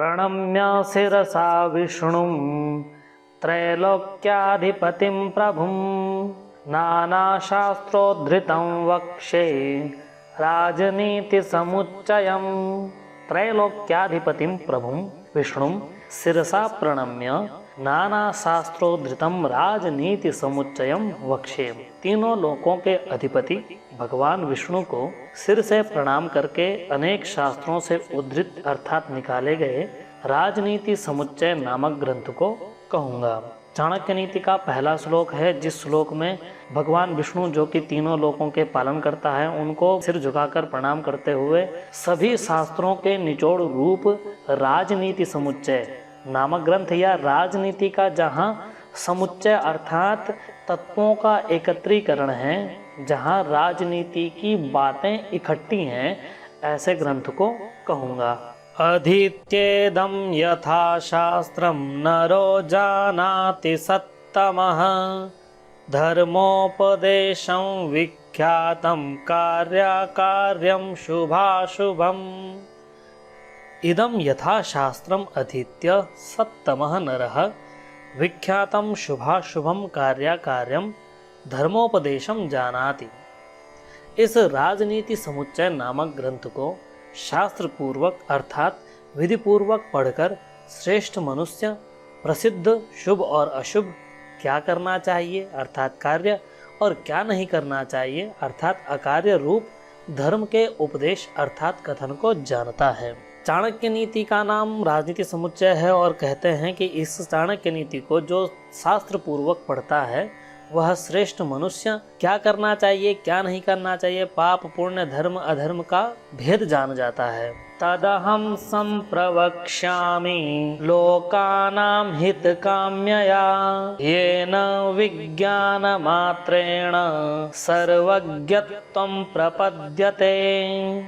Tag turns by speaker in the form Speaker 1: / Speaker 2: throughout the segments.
Speaker 1: प्रणम्य शिरसा विष्णुं त्रैलोक्याधिपतिं प्रभुं नानाशास्त्रोद्धृतं वक्षे राजनीतिसमुच्चयम्। त्रैलोक्याधिपतिं प्रभुं विष्णुं शिरसा प्रणम्य नानाशास्त्रोद्धृतं राजनीति समुच्चयम वक्षे। तीनों लोकों के अधिपति भगवान विष्णु को सिर से प्रणाम करके अनेक शास्त्रों से उद्धृत अर्थात निकाले गए राजनीति समुच्चय नामक ग्रंथ को कहूँगा। चाणक्य नीति का पहला श्लोक है, जिस श्लोक में भगवान विष्णु जो कि तीनों लोकों के पालन करता है उनको सिर झुकाकर प्रणाम करते हुए सभी शास्त्रों के निचोड़ रूप राजनीति समुच्चय नामक ग्रंथ या राजनीति का जहाँ समुच्चय अर्थात तत्वों का एकत्रीकरण है, जहाँ राजनीति की बातें इकट्ठी हैं, ऐसे ग्रंथ को कहूँगा। अधीत्येदं यथा शास्त्रं नरो जानाति सत्तमः धर्मोपदेशं विख्यातं कार्याकार्यं शुभाशुभम्। इदं यथा शास्त्रम अधीत्य सत्तमः नरः विख्यातं शुभाशुभम कार्याकार्यम धर्मोपदेशम जानाति। इस राजनीति समुच्चय नामक ग्रंथ को शास्त्र पूर्वक अर्थात विधि पूर्वक पढ़कर श्रेष्ठ मनुष्य प्रसिद्ध शुभ और अशुभ क्या करना चाहिए अर्थात कार्य और क्या नहीं करना चाहिए अर्थात अकार्य रूप धर्म के उपदेश अर्थात कथन को जानता है। चाणक्य नीति का नाम राजनीति समुच्चय है और कहते हैं कि इस चाणक्य नीति को जो शास्त्र पूर्वक पढ़ता है वह श्रेष्ठ मनुष्य क्या करना चाहिए क्या नहीं करना चाहिए पाप पुण्य धर्म अधर्म का भेद जान जाता है। तदहं संप्रवक्ष्यामि लोकानां हितकाम्यया येन विज्ञानमात्रेण सर्वज्ञत्वं प्रपद्यते।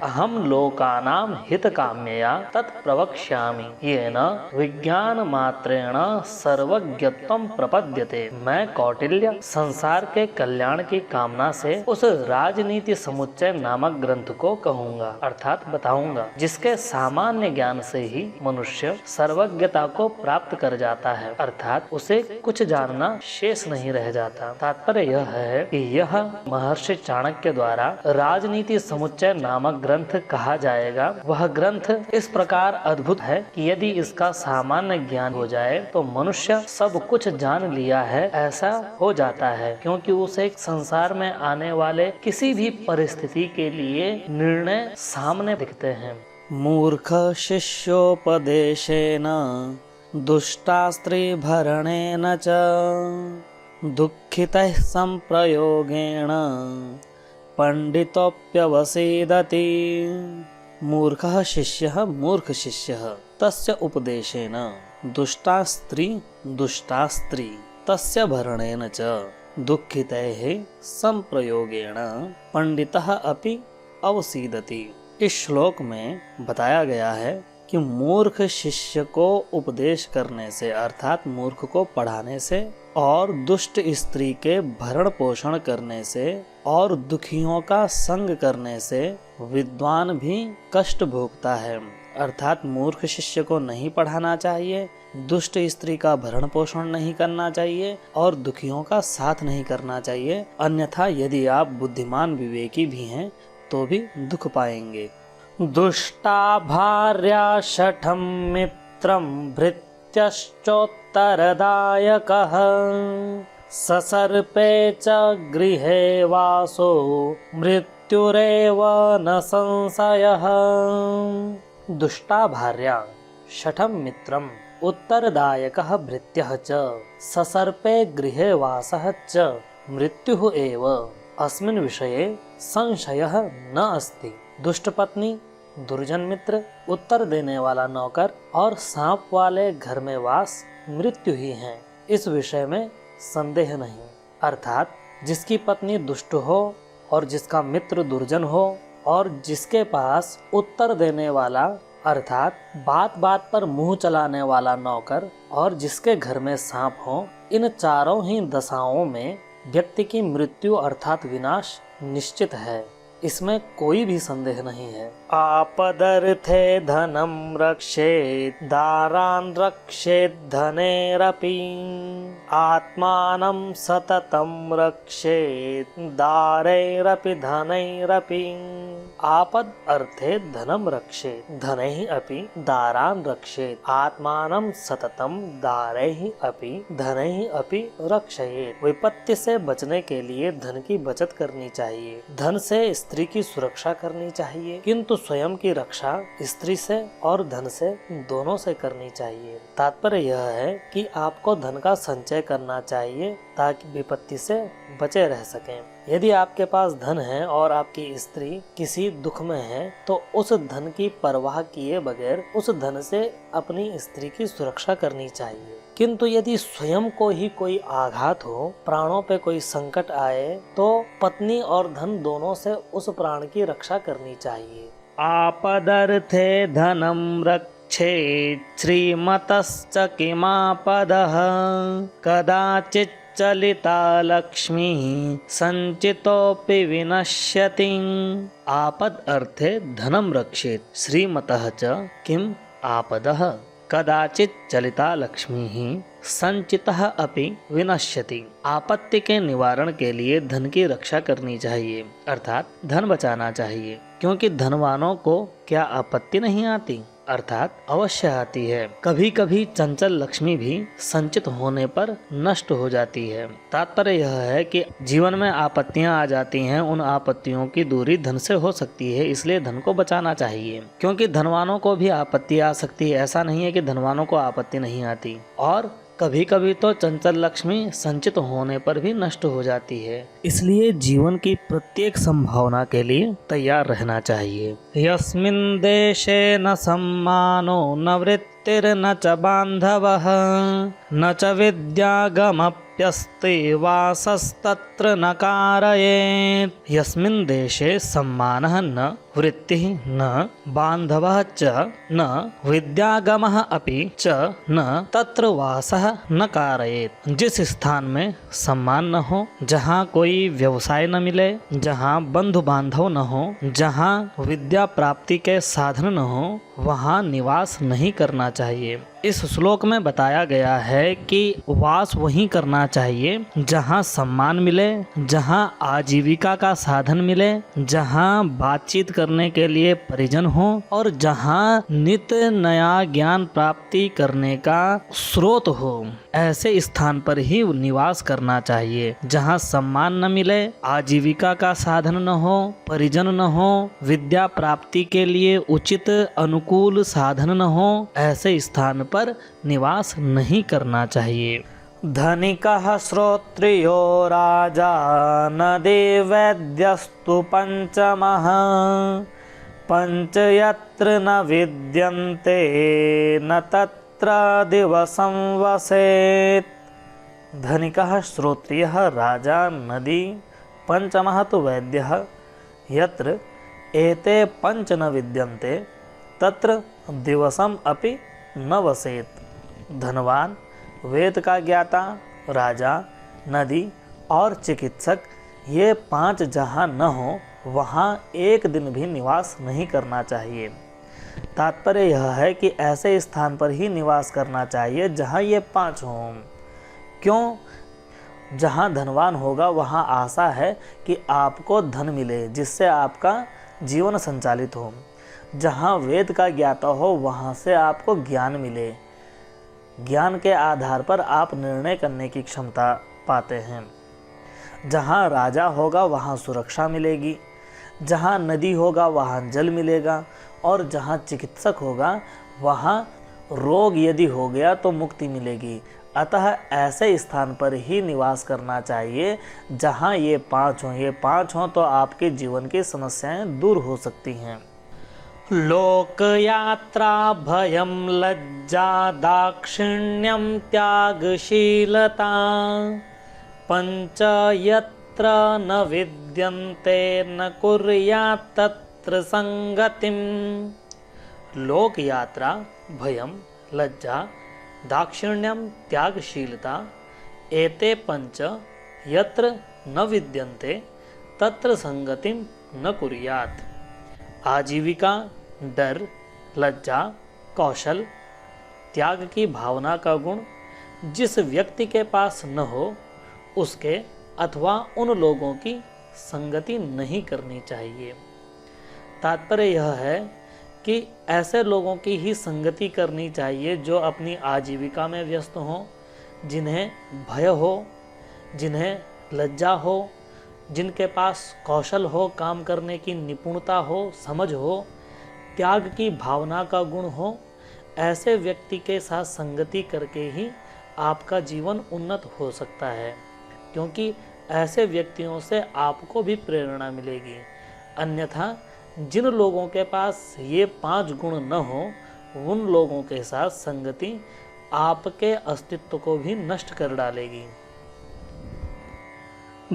Speaker 1: अहं लोकानां हितकाम्यया तत् प्रवक्ष्यामि येन विज्ञानमात्रेण सर्वज्ञत्वं प्रपद्यते। मैं कौटिल्य संसार के कल्याण की कामना से उस राजनीति समुच्चय नामक ग्रंथ को कहूँगा अर्थात बताऊंगा, जिसके सामान्य ज्ञान से ही मनुष्य सर्वज्ञता को प्राप्त कर जाता है अर्थात उसे कुछ जानना शेष नहीं रह जाता। तात्पर्य यह है कि यह महर्षि चाणक्य द्वारा राजनीति समुच्चय नामक ग्रंथ कहा जाएगा। वह ग्रंथ इस प्रकार अद्भुत है कि यदि इसका सामान्य ज्ञान हो जाए तो मनुष्य सब कुछ जान लिया है ऐसा हो जाता है, क्योंकि उसे संसार में आने वाले किसी भी परिस्थिति के लिए निर्णय सामने दिखते हैं। मूर्ख शिष्योपदेशेन दुष्टास्त्रीभरणेन च दुःखितः संप्रयोगेण पंडितोऽप्यवसीदति। मूर्खः शिष्यः मूर्ख शिष्यः तस्य उपदेशेन दुष्टास्त्री तस्य भरणेन च दुःखितैः संप्रयोगेण पंडितः अपि अवसीदति। इस श्लोक में बताया गया है कि मूर्ख शिष्य को उपदेश करने से अर्थात मूर्ख को पढ़ाने से और दुष्ट स्त्री के भरण पोषण करने से और दुखियों का संग करने से विद्वान भी कष्ट भोगता है अर्थात मूर्ख शिष्य को नहीं पढ़ाना चाहिए, दुष्ट स्त्री का भरण पोषण नहीं करना चाहिए और दुखियों का साथ नहीं करना चाहिए, अन्यथा यदि आप बुद्धिमान विवेकी भी हैं तो भी दुख पाएंगे। दुष्टा भार्या शठं मित्रं भृत्यश्चोत्तरदायकः ससर्पे च गृहे वासो मृत्युरेव न संशयः। दुष्टा भार्या शठं मित्रं उत्तरदायकः भृत्यः च ससर्पे गृहे वासः च मृत्युः एव अस्मिन् विषये संशयः न अस्ति। दुष्ट पत्नी, दुर्जन मित्र, उत्तर देने वाला नौकर और सांप वाले घर में वास मृत्यु ही है, इस विषय में संदेह नहीं। अर्थात जिसकी पत्नी दुष्ट हो और जिसका मित्र दुर्जन हो और जिसके पास उत्तर देने वाला अर्थात बात बात पर मुंह चलाने वाला नौकर और जिसके घर में सांप हो, इन चारों ही दशाओं में व्यक्ति की मृत्यु अर्थात विनाश निश्चित है। इसमें कोई भी संदेह नहीं है। आपदर्थे धनम रक्षेत दारान रक्षेत धनेरपि आत्मानं सततं रक्षेत दारैरपि धनैरपि। आपद अर्थे धनम रक्षेत धनैः अपि दारान रक्षेत आत्मानं सततं दारैः अपि धनैः अपि रक्षयेत। विपत्ति से बचने के लिए धन की बचत करनी चाहिए, धन से स्त्री की सुरक्षा करनी चाहिए, किंतु स्वयं की रक्षा स्त्री से और धन से दोनों से करनी चाहिए। तात्पर्य यह है कि आपको धन का संचय करना चाहिए ताकि विपत्ति से बचे रह सकें। यदि आपके पास धन है और आपकी स्त्री किसी दुख में है तो उस धन की परवाह किए बगैर उस धन से अपनी स्त्री की सुरक्षा करनी चाहिए। किंतु यदि स्वयं को ही कोई आघात हो, प्राणों पे कोई संकट आए, तो पत्नी और धन दोनों से उस प्राण की रक्षा करनी चाहिए। आपदर्थे धनम रक्षेत् श्रीमतश्च किमापदः कदाचित् चलिता लक्ष्मी संचितोऽपि विनश्यति। आपद अर्थे धनम रक्षेत् श्रीमतः च किम आपदः कदाचित चलिता लक्ष्मी संचितः अपि विनश्यति। आपत्ति के निवारण के लिए धन की रक्षा करनी चाहिए, अर्थात धन बचाना चाहिए, क्योंकि धनवानों को क्या आपत्ति नहीं आती, अर्थात अवश्य आती है। कभी कभी चंचल लक्ष्मी भी संचित होने पर नष्ट हो जाती है। तात्पर्य यह है कि जीवन में आपत्तियां आ जाती हैं, उन आपत्तियों की दूरी धन से हो सकती है, इसलिए धन को बचाना चाहिए, क्योंकि धनवानों को भी आपत्ति आ सकती है। ऐसा नहीं है कि धनवानों को आपत्ति नहीं आती, और कभी कभी तो चंचल लक्ष्मी संचित होने पर भी नष्ट हो जाती है। इसलिए जीवन की प्रत्येक संभावना के लिए तैयार रहना चाहिए। यस्मिन् देशे न सम्मानो न वृत्तिर्न च बान्धवः न च विद्यागमप्यस्ति वासस्तत्र न कारयेत्। यस्मिन् देशे सम्मानः न वृत्तिः न बान्धवः च न विद्यागमः अपि च न तत्र वासः न कारयेत्। जिस स्थान में सम्मान न हो, जहाँ कोई व्यवसाय न मिले, जहाँ बंधु बांधव न हो, जहाँ विद्या प्राप्ति के साधन न हो, वहाँ निवास नहीं करना चाहिए। इस श्लोक में बताया गया है कि वास वहीं करना चाहिए जहाँ सम्मान मिले, जहाँ आजीविका का साधन मिले, जहाँ बातचीत करने के लिए परिजन हो और जहाँ नित्य नया ज्ञान प्राप्ति करने का स्रोत हो। ऐसे स्थान पर ही निवास करना चाहिए। जहाँ सम्मान न मिले, आजीविका का साधन न हो, परिजन न हो, विद्या प्राप्ति के लिए उचित अनुकूल साधन न हो, ऐसे स्थान पर निवास नहीं करना चाहिए। धनिकः श्रोत्रियो राजा नदी वैद्यस्तु पंचमः पंच यत्र न विद्यन्ते न तत्र दिवसं वसेत्। धनिकः श्रोत्रियः राजा नदी पंचमः तु वैद्यः यत्र एते पंच न विद्यन्ते तत्र दिवसम अपि न वसेत्। धनवान, वेद का ज्ञाता, राजा, नदी और चिकित्सक, ये पांच जहाँ न हो वहाँ एक दिन भी निवास नहीं करना चाहिए। तात्पर्य यह है कि ऐसे स्थान पर ही निवास करना चाहिए जहाँ ये पांच हों। क्यों? जहाँ धनवान होगा वहाँ आशा है कि आपको धन मिले जिससे आपका जीवन संचालित हो। जहाँ वेद का ज्ञाता हो वहाँ से आपको ज्ञान मिले, ज्ञान के आधार पर आप निर्णय करने की क्षमता पाते हैं। जहाँ राजा होगा वहाँ सुरक्षा मिलेगी, जहाँ नदी होगा वहाँ जल मिलेगा, और जहाँ चिकित्सक होगा वहाँ रोग यदि हो गया तो मुक्ति मिलेगी। अतः ऐसे स्थान पर ही निवास करना चाहिए जहाँ ये पांच हों। ये पांच हों तो आपके जीवन की समस्याएं दूर हो सकती हैं। लोक यात्रा भयम लज्जा दाक्षिण्यम त्यागशीलता पंच यत्र न विद्यन्ते न कुर्यात् तत्र संगतिम। लोक यात्रा भयम लज्जा दाक्षिण्यम त्यागशीलता एते पंच यत्र न विद्यन्ते तत्र संगतिम न कुर्यात्। आजीविका, डर, लज्जा, कौशल, त्याग की भावना का गुण जिस व्यक्ति के पास न हो, उसके अथवा उन लोगों की संगति नहीं करनी चाहिए। तात्पर्य यह है कि ऐसे लोगों की ही संगति करनी चाहिए जो अपनी आजीविका में व्यस्त हों, जिन्हें भय हो, जिन्हें लज्जा हो, जिनके पास कौशल हो, काम करने की निपुणता हो, समझ हो, त्याग की भावना का गुण हो। ऐसे व्यक्ति के साथ संगति करके ही आपका जीवन उन्नत हो सकता है, क्योंकि ऐसे व्यक्तियों से आपको भी प्रेरणा मिलेगी। अन्यथा जिन लोगों के पास ये 5 गुण न हो, उन लोगों के साथ संगति आपके अस्तित्व को भी नष्ट कर डालेगी।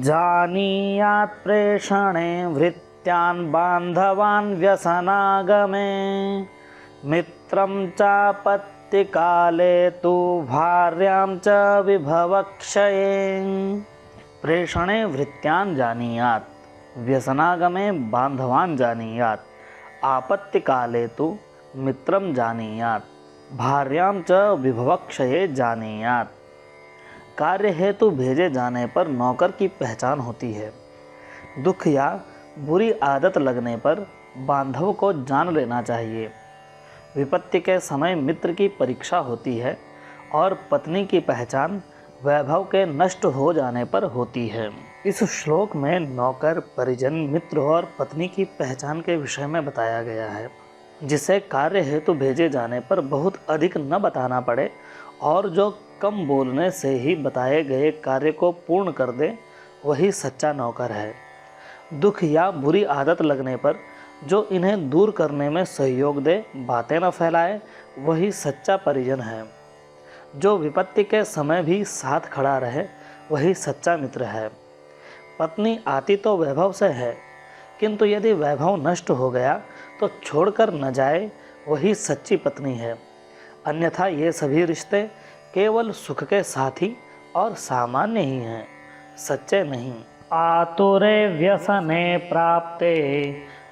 Speaker 1: जानीयात् प्रेषणे वृत्त्यान् बान्धवान् व्यसनागमे मित्रं चापत्तिकाले तु भार्यां च विभवक्षये। प्रेषणे वृत्त्यान् जानीयात् व्यसनागमे बान्धवान् जानीयात् आपत्तिकाले तु मित्रं जानीयात् भार्यां च विभवक्षये जानीयात्। कार्य हेतु भेजे जाने पर नौकर की पहचान होती है। दुख या बुरी आदत लगने पर बांधव को जान लेना चाहिए। विपत्ति के समय मित्र की परीक्षा होती है और पत्नी की पहचान वैभव के नष्ट हो जाने पर होती है। इस श्लोक में नौकर, परिजन, मित्र और पत्नी की पहचान के विषय में बताया गया है, जिसे कार्य हेतु भेजे जाने पर बहुत अधिक न बताना पड़े और जो कम बोलने से ही बताए गए कार्य को पूर्ण कर दे, वही सच्चा नौकर है। दुख या बुरी आदत लगने पर जो इन्हें दूर करने में सहयोग दे, बातें न फैलाए, वही सच्चा परिजन है। जो विपत्ति के समय भी साथ खड़ा रहे, वही सच्चा मित्र है। पत्नी आती तो वैभव से है, किंतु यदि वैभव नष्ट हो गया तो छोड़कर न जाए, वही सच्ची पत्नी है। अन्यथा ये सभी रिश्ते केवल सुख के साथी और सामान्य ही हैं, सच्चे नहीं। आतुरे व्यसने प्राप्ते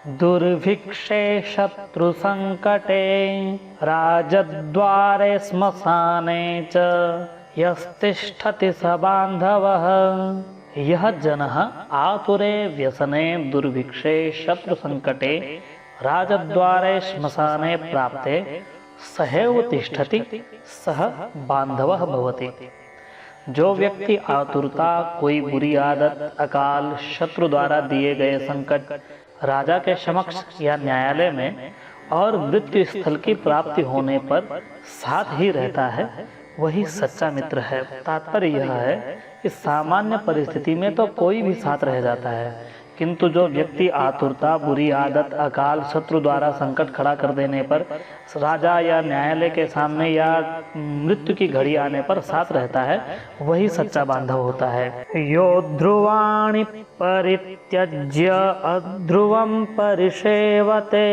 Speaker 1: दुर्भिक्षे शत्रु संकटे राजद्वारे श्मशाने च यस्तिष्ठति स बान्धवः। यः जनः आतुरे व्यसने दुर्भिक्षे शत्रु संकटे राजद्वारे श्मशाने प्राप्ते सहैव तिष्ठति सह बान्धवः भवति। जो व्यक्ति आतुरता, कोई बुरी आदत, अकाल, शत्रु द्वारा दिए गए संकट, राजा के समक्ष या न्यायालय में और मृत्यु स्थल की प्राप्ति होने पर साथ ही रहता है, वही सच्चा मित्र है। तात्पर्य यह है कि सामान्य परिस्थिति में तो कोई भी साथ रह जाता है, किंतु जो व्यक्ति आतुरता, बुरी आदत, अकाल, शत्रु द्वारा संकट खड़ा कर देने पर, राजा या न्यायालय के सामने या मृत्यु की घड़ी आने पर साथ रहता है, वही सच्चा बांधव होता है। यो ध्रुवाणि परित्यज्य अध्रुवं परिसेवते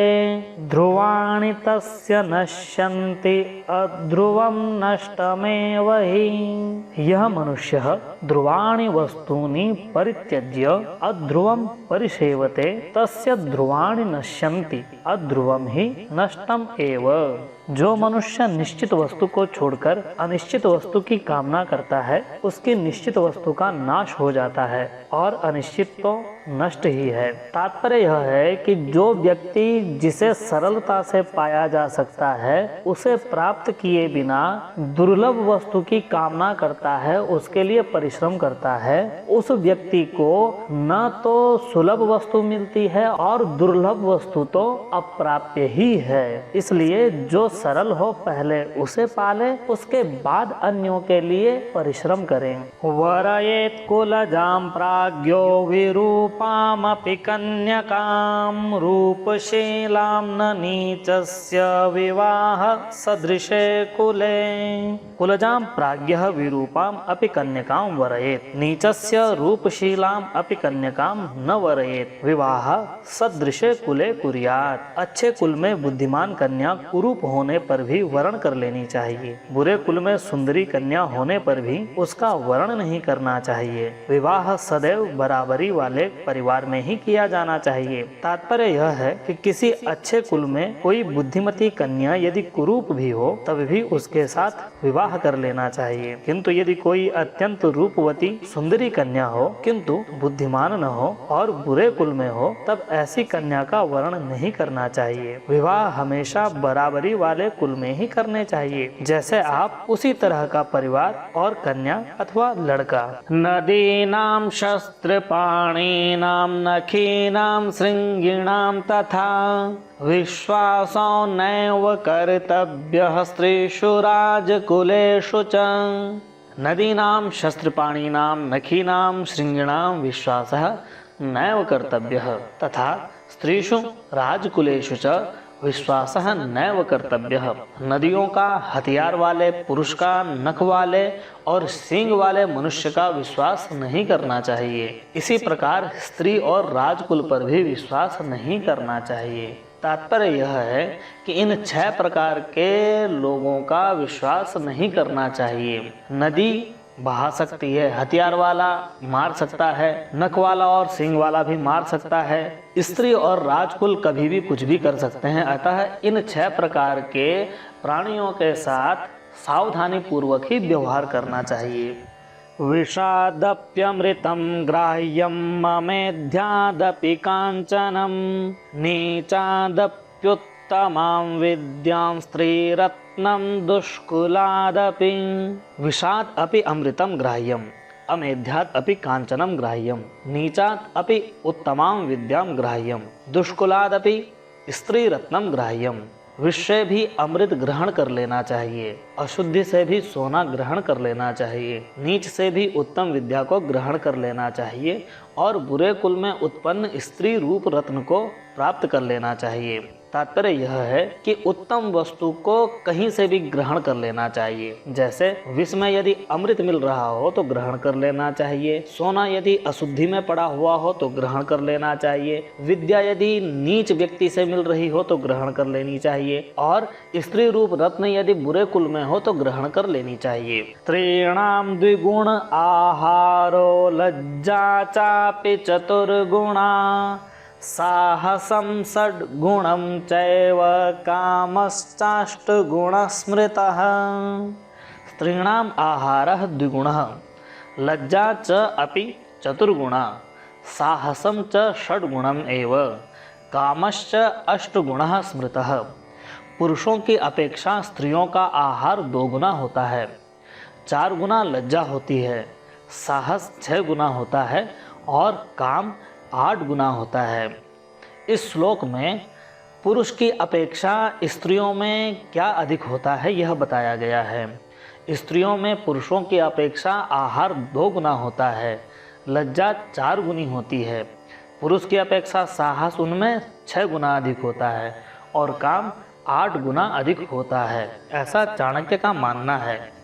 Speaker 1: ध्रुवाणि तस्य नश्यन्ति अध्रुवं नष्टमेव हि। यह मनुष्यः ध्रुवाणि वस्तूनि परित्यज्य अध्रुवं परिसेवते तस्य ध्रुवाणि नश्यन्ति अध्रुवं हि नष्टम एव। जो मनुष्य निश्चित वस्तु को छोड़कर अनिश्चित वस्तु की कामना करता है, उसकी निश्चित वस्तु का नाश हो जाता है और अनिश्चित तो नष्ट ही है। तात्पर्य यह है कि जो व्यक्ति जिसे सरलता से पाया जा सकता है, उसे प्राप्त किए बिना दुर्लभ वस्तु की कामना करता है, उसके लिए परिश्रम करता है, उस व्यक्ति को न तो सुलभ वस्तु मिलती है और दुर्लभ वस्तु तो अप्राप्य ही है। इसलिए जो सरल हो पहले उसे पाले, उसके बाद अन्यों के लिए परिश्रम करें। वरयेत् कुलजां प्राज्ञो विरूपामपि कन्यकां रूपशीलां न नीचस्य विवाह सदृशे कुले। कुलजां प्राज्ञः विरूपाम् अपि कन्यकां वरयेत् नीचस्य रूपशीलां अपि कन्यकां न वरयेत् विवाह सदृशे कुले कुर्यात्। अच्छे कुल में बुद्धिमान कन्या कुरूप होने पर भी वरण कर लेनी चाहिए। बुरे कुल में सुंदरी कन्या होने पर भी उसका वरण नहीं करना चाहिए। विवाह सदैव बराबरी वाले परिवार में ही किया जाना चाहिए। तात्पर्य यह है कि किसी अच्छे कुल में कोई बुद्धिमती कन्या यदि कुरूप भी हो तब भी उसके साथ विवाह कर लेना चाहिए, किंतु यदि कोई अत्यंत रूपवती सुंदरी कन्या हो किंतु बुद्धिमान न हो और बुरे कुल में हो तब ऐसी कन्या का वर्ण नहीं करना चाहिए। विवाह हमेशा बराबरी वाले कुल में ही करने चाहिए, जैसे आप उसी तरह का परिवार और कन्या अथवा लड़का।
Speaker 2: नदीनां शस्त्रपाणीनां नखीनां श्रृंगिणां तथा विश्वासो नैव कर्तव्यः स्त्रीषु राजकुलेषु च। नदीनां शस्त्रपाणीनां नखीनां श्रृंगिणां विश्वासः नैव कर्तव्यः तथा स्त्रीषु राजकुलेषु च विश्वासः नैव कर्तव्यः। नदियों का हथियार वाले पुरुष का नख वाले और सींग वाले मनुष्य का विश्वास नहीं करना चाहिए। इसी प्रकार स्त्री और राजकुल पर भी विश्वास नहीं करना चाहिए। तात्पर्य यह है कि इन 6 प्रकार के लोगों का विश्वास नहीं करना चाहिए। नदी बहा सकती है, हथियार वाला मार सकता है, नख वाला और सींग वाला भी मार सकता है, स्त्री और राजकुल कभी भी कुछ भी कर सकते हैं। अतः इन 6 प्रकार के प्राणियों के साथ सावधानी पूर्वक ही व्यवहार करना चाहिए।
Speaker 1: विषादप्यमृतं ग्राह्यं ममेध्यादपि काञ्चनं नीचादप्युत्तमां विद्यां स्त्रीरत्नं दुष्कुलादपि। विषाद अपि अमृतं ग्राह्यं अमेध्यात् अपि कांचनं ग्राह्यं नीचात् अपि उत्तमां विद्यां ग्राह्यं दुष्कुलादपि स्त्रीरत्नं ग्राह्यं। विष से भी अमृत ग्रहण कर लेना चाहिए, अशुद्धि से भी सोना ग्रहण कर लेना चाहिए, नीच से भी उत्तम विद्या को ग्रहण कर लेना चाहिए और बुरे कुल में उत्पन्न स्त्री रूप रत्न को प्राप्त कर लेना चाहिए। तात्पर्य यह है कि उत्तम वस्तु को कहीं से भी ग्रहण कर लेना चाहिए। जैसे विष में यदि अमृत मिल रहा हो तो ग्रहण कर लेना चाहिए, सोना यदि अशुद्धि में पड़ा हुआ हो तो ग्रहण कर लेना चाहिए, विद्या यदि नीच व्यक्ति से मिल रही हो तो ग्रहण कर लेनी चाहिए और स्त्री रूप रत्न यदि बुरे कुल में हो तो ग्रहण कर लेनी चाहिए।
Speaker 2: स्त्रीणां द्विगुण आहारो लज्जा चापि चतुर्गुणा साहसं षड्गुणं चैव कामश्चाष्टगुणः स्मृतः।
Speaker 1: स्त्रीणाम् आहारः द्विगुणः लज्जा च अपि चतुर्गुणा साहसं च षड्गुणम् एव कामश्च अष्टगुणः स्मृतः। पुरुषों की अपेक्षा स्त्रियों का आहार 2 गुना होता है, 4 गुना लज्जा होती है, साहस 6 गुना होता है और काम 8 गुना होता है। इस श्लोक में पुरुष की अपेक्षा स्त्रियों में क्या अधिक होता है यह बताया गया है। स्त्रियों में पुरुषों की अपेक्षा आहार 2 गुना होता है, लज्जा 4 गुनी होती है, पुरुष की अपेक्षा साहस उनमें 6 गुना अधिक होता है और काम 8 गुना अधिक होता है, ऐसा चाणक्य का मानना है।